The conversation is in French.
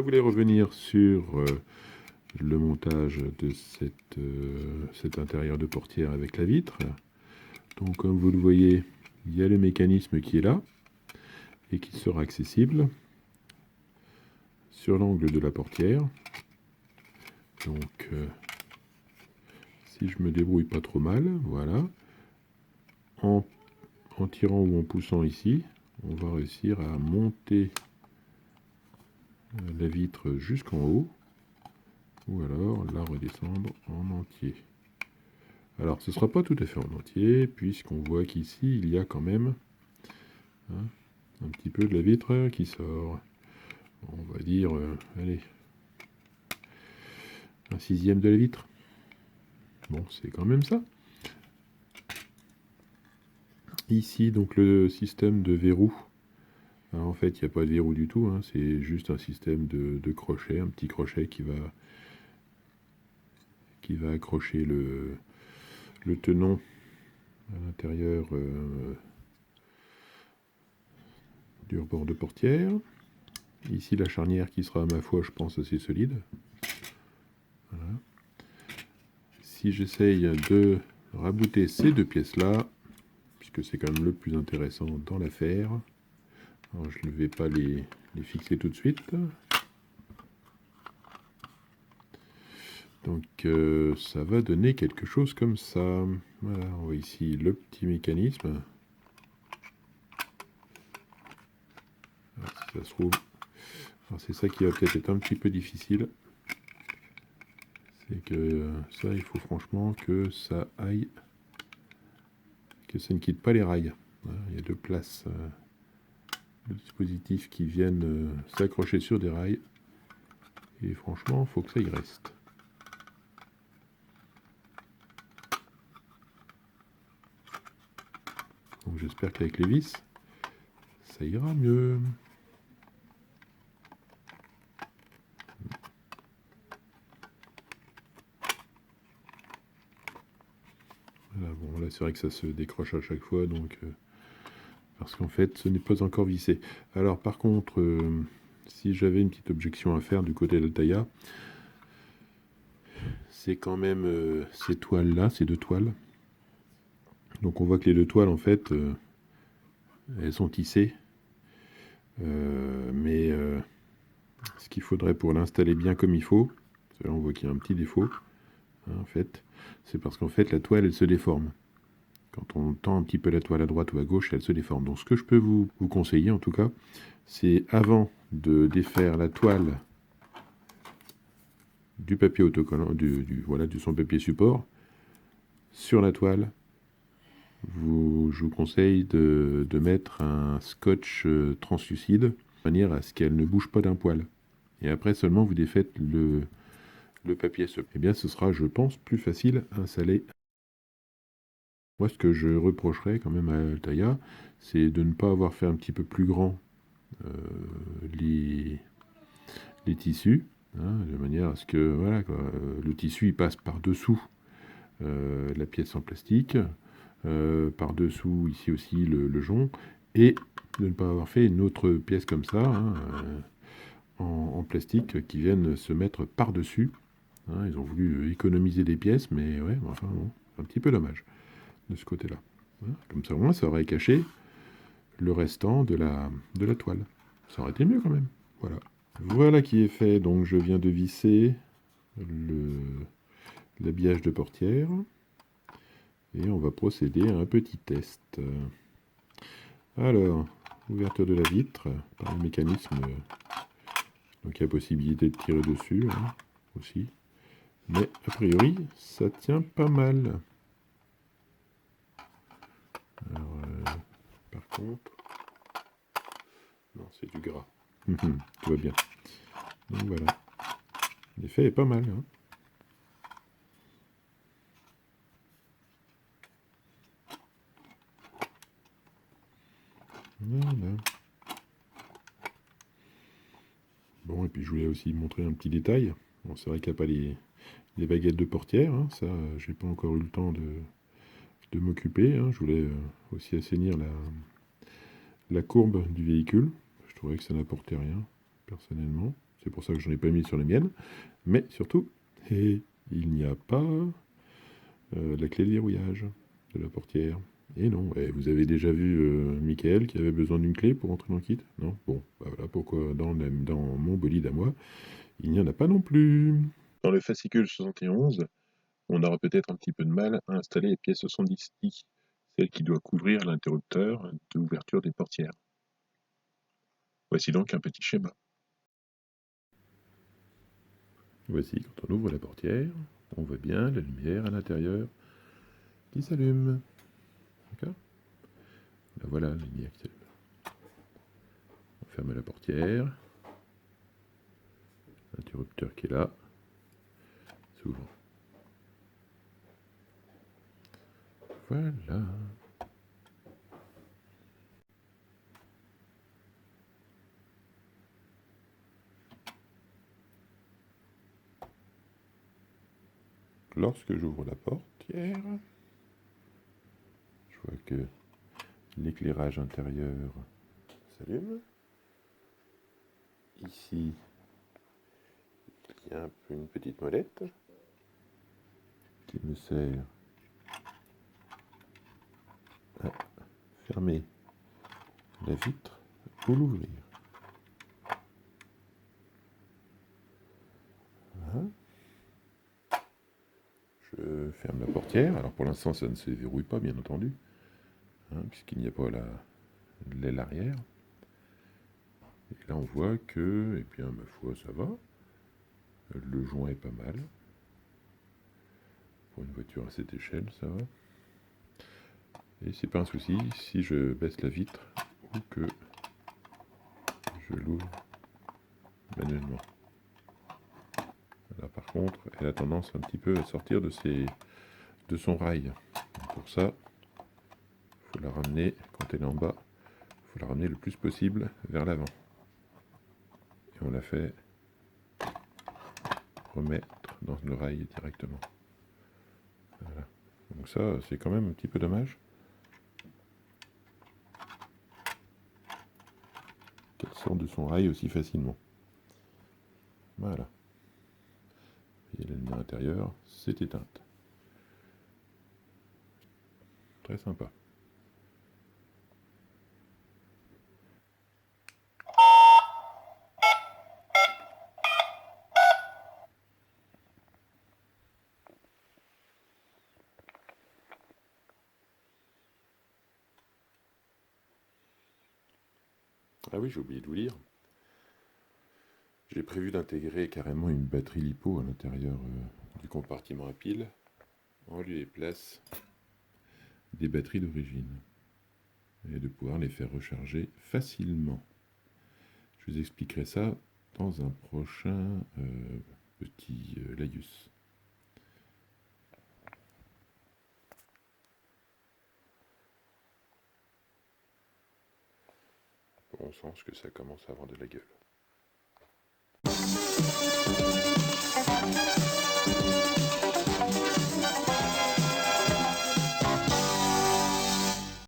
voulais revenir sur le montage de cet intérieur de portière avec la vitre. Donc comme vous le voyez, il y a le mécanisme qui est là et qui sera accessible sur l'angle de la portière. Donc si je me débrouille pas trop mal, voilà, en tirant ou en poussant ici, on va réussir à monter la vitre jusqu'en haut, ou alors la redescendre en entier. Alors ce ne sera pas tout à fait en entier, puisqu'on voit qu'ici il y a quand même un petit peu de la vitre qui sort. On va dire, allez, un sixième de la vitre. Bon, c'est quand même ça. Ici, donc le système de verrou. Alors, en fait, il n'y a pas de verrou du tout, hein, c'est juste un système de crochet, un petit crochet qui va accrocher le tenon à l'intérieur du rebord de portière. Ici, la charnière qui sera, à ma foi, je pense, assez solide. Voilà. Si j'essaye de rabouter ces deux pièces-là, puisque c'est quand même le plus intéressant dans l'affaire, alors je ne vais pas les fixer tout de suite. Donc ça va donner quelque chose comme ça. Voilà, on voit ici le petit mécanisme. Alors, si ça se trouve, c'est ça qui va peut-être être un petit peu difficile. C'est que ça, il faut franchement que ça aille, que ça ne quitte pas les rails. Voilà, il y a deux places de dispositifs qui viennent s'accrocher sur des rails. Et franchement, il faut que ça y reste. Donc j'espère qu'avec les vis, ça ira mieux. Voilà, bon, là c'est vrai que ça se décroche à chaque fois, donc parce qu'en fait ce n'est pas encore vissé. Alors par contre, si j'avais une petite objection à faire du côté d'Altaïa, c'est quand même ces toiles là, ces deux toiles. Donc on voit que les deux toiles en fait, elles sont tissées, mais ce qu'il faudrait pour l'installer bien comme il faut, là on voit qu'il y a un petit défaut, hein, en fait, c'est parce qu'en fait la toile elle se déforme. Quand on tend un petit peu la toile à droite ou à gauche, elle se déforme. Donc ce que je peux vous conseiller en tout cas, c'est avant de défaire la toile du papier autocollant, voilà, du son papier support, sur la toile, je vous conseille de mettre un scotch translucide, de manière à ce qu'elle ne bouge pas d'un poil. Et après seulement vous défaites le papier. Eh bien ce sera, je pense, plus facile à installer. Moi, ce que je reprocherais quand même à Altaïa, c'est de ne pas avoir fait un petit peu plus grand les tissus, hein, de manière à ce que voilà, quoi, le tissu il passe par-dessous la pièce en plastique, par-dessous ici aussi le jonc, et de ne pas avoir fait une autre pièce comme ça, hein, en plastique, qui viennent se mettre par-dessus. Hein, ils ont voulu économiser des pièces, mais ouais, enfin bon, c'est un petit peu dommage de ce côté-là. Hein, comme ça au moins ça aurait caché le restant de la toile. Ça aurait été mieux quand même. Voilà. Voilà qui est fait, donc je viens de visser l'habillage de portière et on va procéder à un petit test. Alors, ouverture de la vitre par le mécanisme, donc il y a possibilité de tirer dessus hein, aussi, mais a priori ça tient pas mal. Alors, par contre, non, c'est du gras. Tout va bien. Donc voilà, l'effet est pas mal. Hein. Voilà. Bon, et puis je voulais aussi montrer un petit détail. Bon, c'est vrai qu'il n'y a pas les baguettes de portière, hein, ça, j'ai pas encore eu le temps de m'occuper. Hein. Je voulais aussi assainir la courbe du véhicule. Je trouvais que ça n'apportait rien, personnellement. c'est pour ça que j'en ai pas mis sur les miennes. Mais surtout, il n'y a pas la clé de verrouillage de la portière. Et non, vous avez déjà vu Michael qui avait besoin d'une clé pour entrer dans le kit? Non? Bon, bah voilà pourquoi dans mon bolide à moi, il n'y en a pas non plus. Dans le fascicule 71, on aura peut-être un petit peu de mal à installer les pièces 70i, celle qui doit couvrir l'interrupteur d'ouverture des portières. Voici donc un petit schéma. Voici, quand on ouvre la portière, on voit bien la lumière à l'intérieur qui s'allume. D'accord? Ben voilà la lumière qui s'allume. On ferme la portière. L'interrupteur qui est là s'ouvre. Voilà. Lorsque j'ouvre la portière, je vois que l'éclairage intérieur s'allume. Ici, il y a une petite molette qui me sert à fermer la vitre ou l'ouvrir. Voilà. Je ferme la portière. Alors pour l'instant, ça ne se verrouille pas, bien entendu, puisqu'il n'y a pas l'aile arrière. Et là, on voit que, et bien, ma foi, ça va. Le joint est pas mal. Pour une voiture à cette échelle, ça va. Et c'est pas un souci si je baisse la vitre ou que je l'ouvre manuellement. Là, par contre, elle a tendance un petit peu à sortir de son rail. Donc pour ça, il faut la ramener, quand elle est en bas, il faut la ramener le plus possible vers l'avant. Et on la fait remettre dans le rail directement. Voilà. Donc ça, c'est quand même un petit peu dommage qu'elle sorte de son rail aussi facilement. Voilà. Et la lumière intérieure s'est éteinte. Très sympa. Ah oui, j'ai oublié de vous dire. J'ai prévu d'intégrer carrément une batterie LiPo à l'intérieur du compartiment à piles, en lieu et place des batteries d'origine, et de pouvoir les faire recharger facilement. Je vous expliquerai ça dans un prochain petit laïus. Bon sens que ça commence à avoir de la gueule.